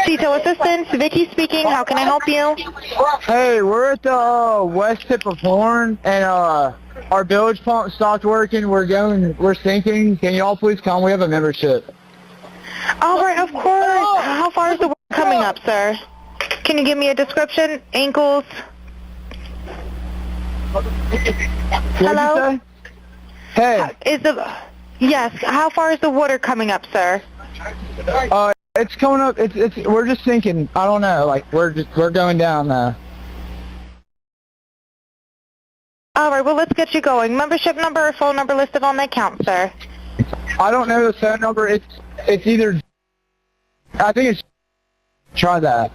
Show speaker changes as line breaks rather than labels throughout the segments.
Detail assistance, Vicky speaking. How can I help you?
Hey, we're at the west tip of Horn, and our bilge pump stopped working. We're sinking. Can you all please come? We have a membership.
All right, of course. How far is the water coming up, sir? Can you give me a description? Ankles? Hello?
Hey.
Yes. How far is the water coming up, sir?
It's coming up. We're just sinking. I don't know. Like we're going down.
All right. Well, let's get you going. Membership number or phone number listed on the account, sir.
I don't know the phone number. It's either. I think it's. Try that.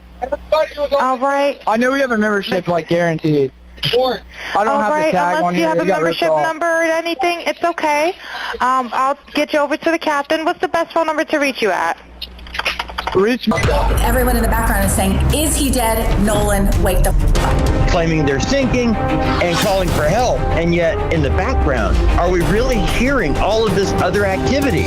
All right.
I know we have a membership, like guaranteed. I don't have the tag on
here. Unless you have a membership
number
or anything, it's okay. I'll get you over to the captain. What's the best phone number to reach you at?
Everyone in the background is saying, is he dead? Nolan, wake the up.
Claiming they're sinking and calling for help. And yet, in the background, are we really hearing all of this other activity?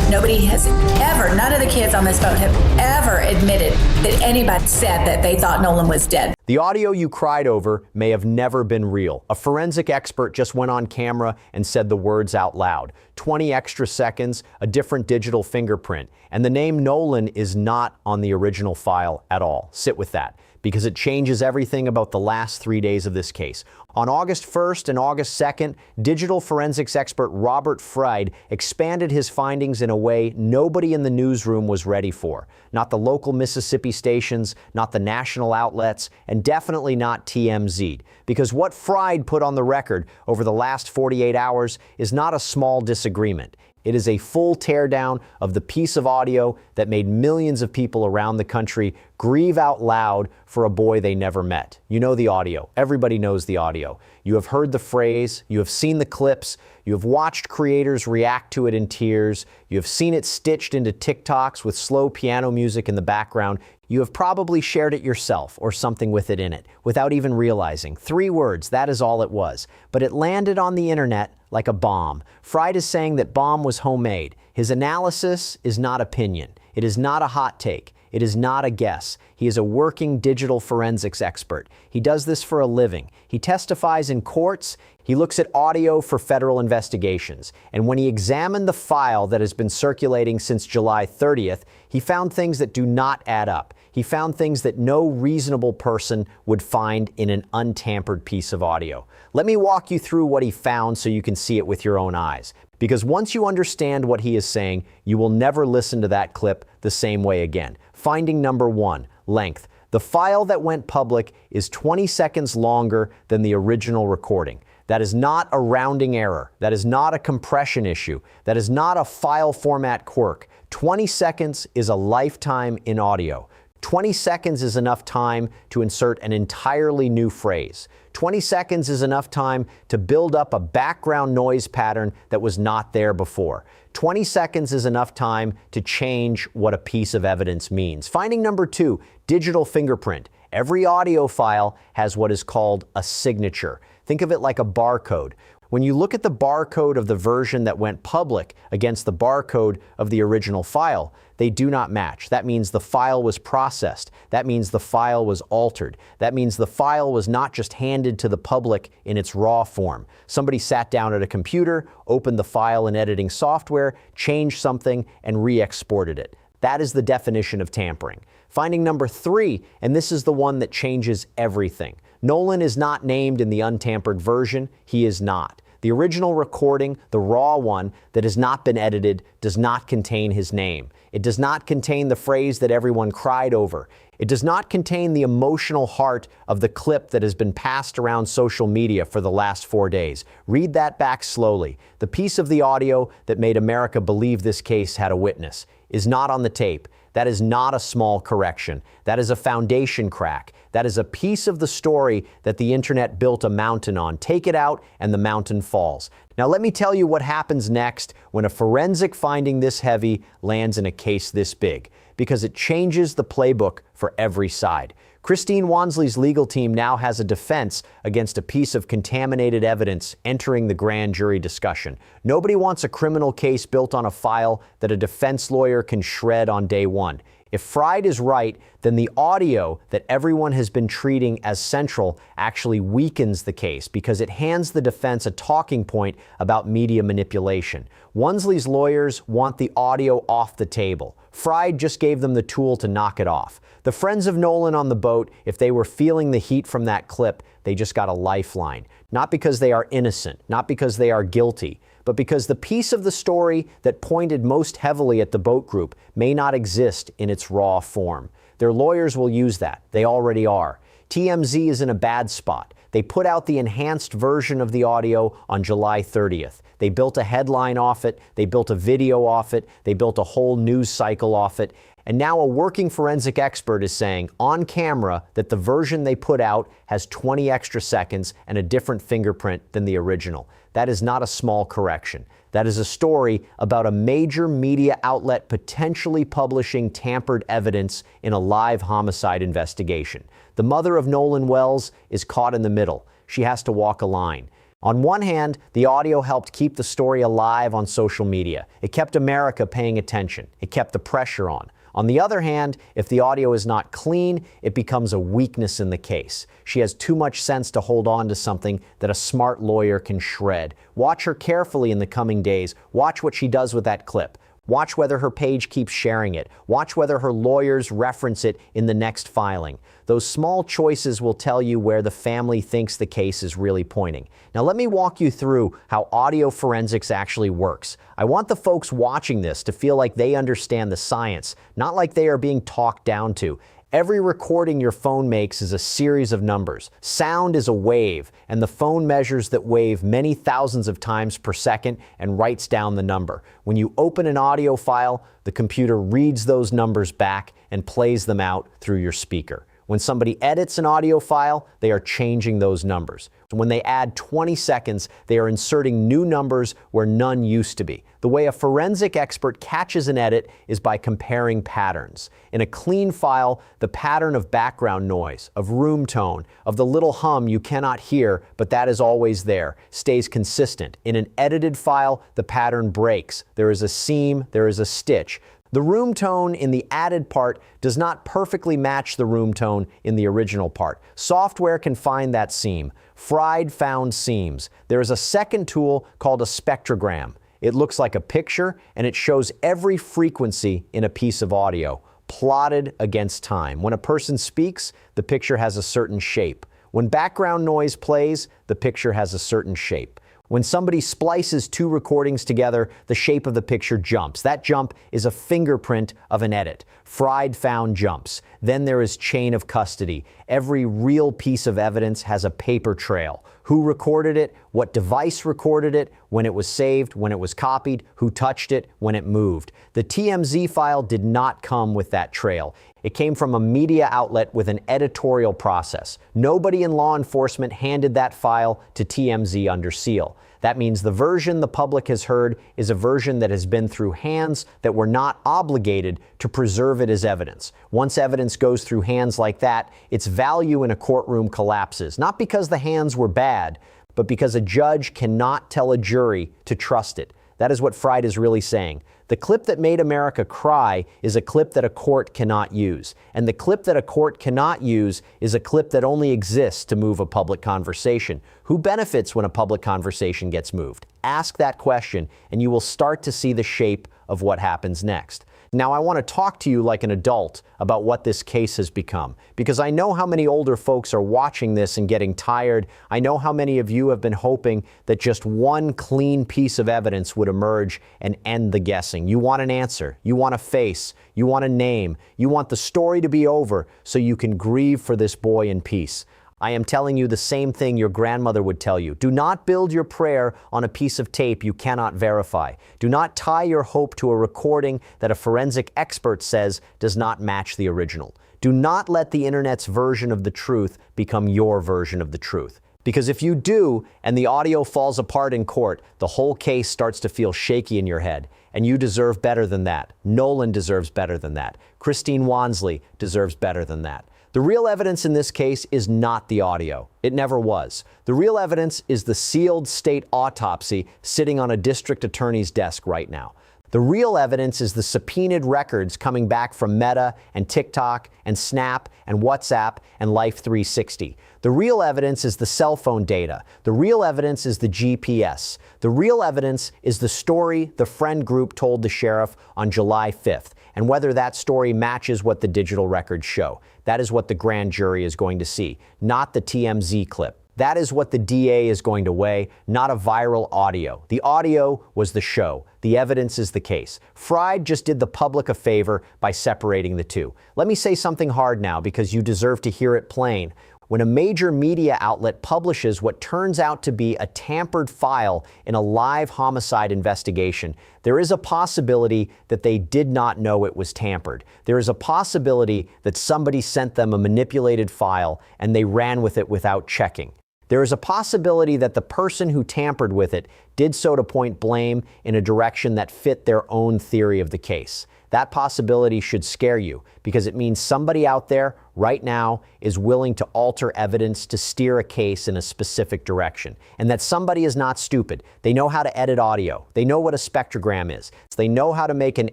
Nobody has ever, none of the kids on this boat have ever admitted that anybody said that they thought Nolan was dead.
The audio you cried over may have never been real. A forensic expert just went on camera and said the words out loud. 20 extra seconds, a different digital fingerprint, and the name Nolan is not on the original file at all. Sit with that, because it changes everything about the last 3 days of this case. On August 1st and August 2nd, digital forensics expert Robert Fried expanded his findings in a way nobody in the newsroom was ready for. Not the local Mississippi stations, not the national outlets, and definitely not TMZ. Because what Fried put on the record over the last 48 hours is not a small disagreement. It is a full teardown of the piece of audio that made millions of people around the country grieve out loud for a boy they never met. You know the audio. Everybody knows the audio. You have heard the phrase. You have seen the clips. You have watched creators react to it in tears. You have seen it stitched into TikToks with slow piano music in the background. You have probably shared it yourself or something with it in it without even realizing. 3 words, that is all it was. But it landed on the internet like a bomb. Fried is saying that bomb was homemade. His analysis is not opinion. It is not a hot take. It is not a guess. He is a working digital forensics expert. He does this for a living. He testifies in courts. He looks at audio for federal investigations. And when he examined the file that has been circulating since July 30th, he found things that do not add up. He found things that no reasonable person would find in an untampered piece of audio. Let me walk you through what he found so you can see it with your own eyes. Because once you understand what he is saying, you will never listen to that clip the same way again. Finding number 1, length. The file that went public is 20 seconds longer than the original recording. That is not a rounding error. That is not a compression issue. That is not a file format quirk. 20 seconds is a lifetime in audio. 20 seconds is enough time to insert an entirely new phrase. 20 seconds is enough time to build up a background noise pattern that was not there before. 20 seconds is enough time to change what a piece of evidence means. Finding number 2, digital fingerprint. Every audio file has what is called a signature. Think of it like a barcode. When you look at the barcode of the version that went public against the barcode of the original file, they do not match. That means the file was processed. That means the file was altered. That means the file was not just handed to the public in its raw form. Somebody sat down at a computer, opened the file in editing software, changed something, and re-exported it. That is the definition of tampering. Finding number 3, and this is the one that changes everything. Nolan is not named in the untampered version. He is not. The original recording, the raw one that has not been edited, does not contain his name. It does not contain the phrase that everyone cried over. It does not contain the emotional heart of the clip that has been passed around social media for the last 4 days. Read that back slowly. The piece of the audio that made America believe this case had a witness is not on the tape. That is not a small correction. That is a foundation crack. That is a piece of the story that the internet built a mountain on. Take it out and the mountain falls. Now let me tell you what happens next when a forensic finding this heavy lands in a case this big. because it changes the playbook for every side. Christine Wonsley's legal team now has a defense against a piece of contaminated evidence entering the grand jury discussion. Nobody wants a criminal case built on a file that a defense lawyer can shred on day one. If Fried is right, then the audio that everyone has been treating as central actually weakens the case because it hands the defense a talking point about media manipulation. Wonsley's lawyers want the audio off the table. Fried just gave them the tool to knock it off. The friends of Nolan on the boat, if they were feeling the heat from that clip, they just got a lifeline. Not because they are innocent, not because they are guilty, but because the piece of the story that pointed most heavily at the boat group may not exist in its raw form. Their lawyers will use that. They already are. TMZ is in a bad spot. They put out the enhanced version of the audio on July 30th. They built a headline off it. They built a video off it. They built a whole news cycle off it. And now a working forensic expert is saying on camera that the version they put out has 20 extra seconds and a different fingerprint than the original. That is not a small correction. That is a story about a major media outlet potentially publishing tampered evidence in a live homicide investigation. The mother of Nolan Wells is caught in the middle. She has to walk a line. On one hand, the audio helped keep the story alive on social media. It kept America paying attention. It kept the pressure on. On the other hand, if the audio is not clean, it becomes a weakness in the case. She has too much sense to hold on to something that a smart lawyer can shred. Watch her carefully in the coming days. Watch what she does with that clip. Watch whether her page keeps sharing it. Watch whether her lawyers reference it in the next filing. Those small choices will tell you where the family thinks the case is really pointing. Now let me walk you through how audio forensics actually works. I want the folks watching this to feel like they understand the science, not like they are being talked down to. Every recording your phone makes is a series of numbers. Sound is a wave, and the phone measures that wave many thousands of times per second and writes down the number. When you open an audio file, the computer reads those numbers back and plays them out through your speaker. When somebody edits an audio file, they are changing those numbers. When they add 20 seconds, they are inserting new numbers where none used to be. The way a forensic expert catches an edit is by comparing patterns. In a clean file, the pattern of background noise, of room tone, of the little hum you cannot hear, but that is always there, stays consistent. In an edited file, the pattern breaks. There is a seam, there is a stitch. The room tone in the added part does not perfectly match the room tone in the original part. Software can find that seam. Fried found seams. There is a second tool called a spectrogram. It looks like a picture and it shows every frequency in a piece of audio, plotted against time. When a person speaks, the picture has a certain shape. When background noise plays, the picture has a certain shape. When somebody splices two recordings together, the shape of the picture jumps. That jump is a fingerprint of an edit. Fried found jumps. Then there is chain of custody. Every real piece of evidence has a paper trail. Who recorded it, what device recorded it, when it was saved, when it was copied, who touched it, when it moved. The TMZ file did not come with that trail. It came from a media outlet with an editorial process. Nobody in law enforcement handed that file to TMZ under seal. That means the version the public has heard is a version that has been through hands that were not obligated to preserve it as evidence. Once evidence goes through hands like that, its value in a courtroom collapses, not because the hands were bad, but because a judge cannot tell a jury to trust it. That is what Fried is really saying. The clip that made America cry is a clip that a court cannot use. And the clip that a court cannot use is a clip that only exists to move a public conversation. Who benefits when a public conversation gets moved? Ask that question and you will start to see the shape of what happens next. Now, I want to talk to you like an adult about what this case has become, because I know how many older folks are watching this and getting tired. I know how many of you have been hoping that just one clean piece of evidence would emerge and end the guessing. You want an answer. You want a face. You want a name. You want the story to be over so you can grieve for this boy in peace. I am telling you the same thing your grandmother would tell you. Do not build your prayer on a piece of tape you cannot verify. Do not tie your hope to a recording that a forensic expert says does not match the original. Do not let the internet's version of the truth become your version of the truth. Because if you do, and the audio falls apart in court, the whole case starts to feel shaky in your head. And you deserve better than that. Nolan deserves better than that. Christine Wonsley deserves better than that. The real evidence in this case is not the audio. It never was. The real evidence is the sealed state autopsy sitting on a district attorney's desk right now. The real evidence is the subpoenaed records coming back from Meta and TikTok and Snap and WhatsApp and Life 360. The real evidence is the cell phone data. The real evidence is the GPS. The real evidence is the story the friend group told the sheriff on July 5th, and whether that story matches what the digital records show. That is what the grand jury is going to see, not the TMZ clip. That is what the DA is going to weigh, not a viral audio. The audio was the show. The evidence is the case. Fried just did the public a favor by separating the two. Let me say something hard now because you deserve to hear it plain. When a major media outlet publishes what turns out to be a tampered file in a live homicide investigation, there is a possibility that they did not know it was tampered. There is a possibility that somebody sent them a manipulated file and they ran with it without checking. There is a possibility that the person who tampered with it did so to point blame in a direction that fit their own theory of the case. That possibility should scare you because it means somebody out there right now is willing to alter evidence to steer a case in a specific direction. And that somebody is not stupid. They know how to edit audio. They know what a spectrogram is. They know how to make an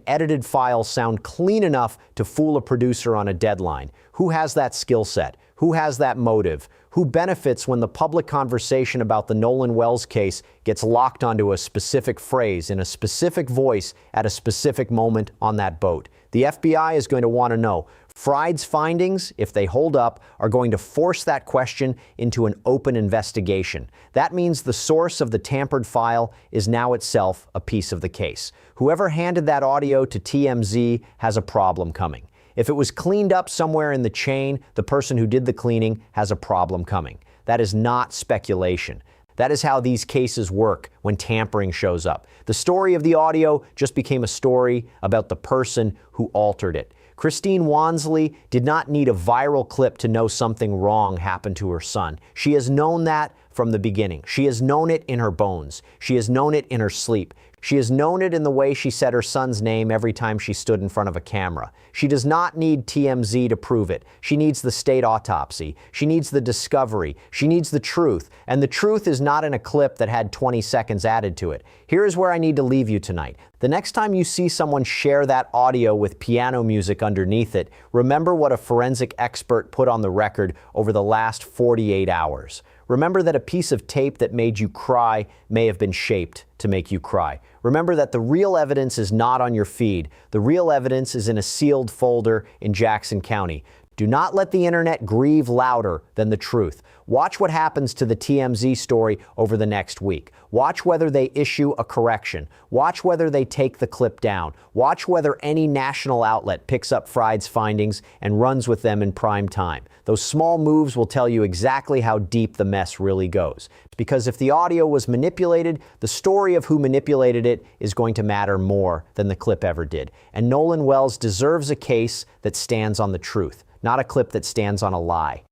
edited file sound clean enough to fool a producer on a deadline. Who has that skill set? Who has that motive? Who benefits when the public conversation about the Nolan Wells case gets locked onto a specific phrase in a specific voice at a specific moment on that boat? The FBI is going to want to know. Fried's findings, if they hold up, are going to force that question into an open investigation. That means the source of the tampered file is now itself a piece of the case. Whoever handed that audio to TMZ has a problem coming. If it was cleaned up somewhere in the chain, the person who did the cleaning has a problem coming. That is not speculation. That is how these cases work when tampering shows up. The story of the audio just became a story about the person who altered it. Christine Wonsley did not need a viral clip to know something wrong happened to her son. She has known that from the beginning. She has known it in her bones. She has known it in her sleep. She has known it in the way she said her son's name every time she stood in front of a camera. She does not need TMZ to prove it. She needs the state autopsy. She needs the discovery. She needs the truth. And the truth is not in a clip that had 20 seconds added to it. Here is where I need to leave you tonight. The next time you see someone share that audio with piano music underneath it, remember what a forensic expert put on the record over the last 48 hours. Remember that a piece of tape that made you cry may have been shaped to make you cry. Remember that the real evidence is not on your feed. The real evidence is in a sealed folder in Jackson County. Do not let the internet grieve louder than the truth. Watch what happens to the TMZ story over the next week. Watch whether they issue a correction. Watch whether they take the clip down. Watch whether any national outlet picks up Fried's findings and runs with them in prime time. Those small moves will tell you exactly how deep the mess really goes. Because if the audio was manipulated, the story of who manipulated it is going to matter more than the clip ever did. And Nolan Wells deserves a case that stands on the truth, not a clip that stands on a lie.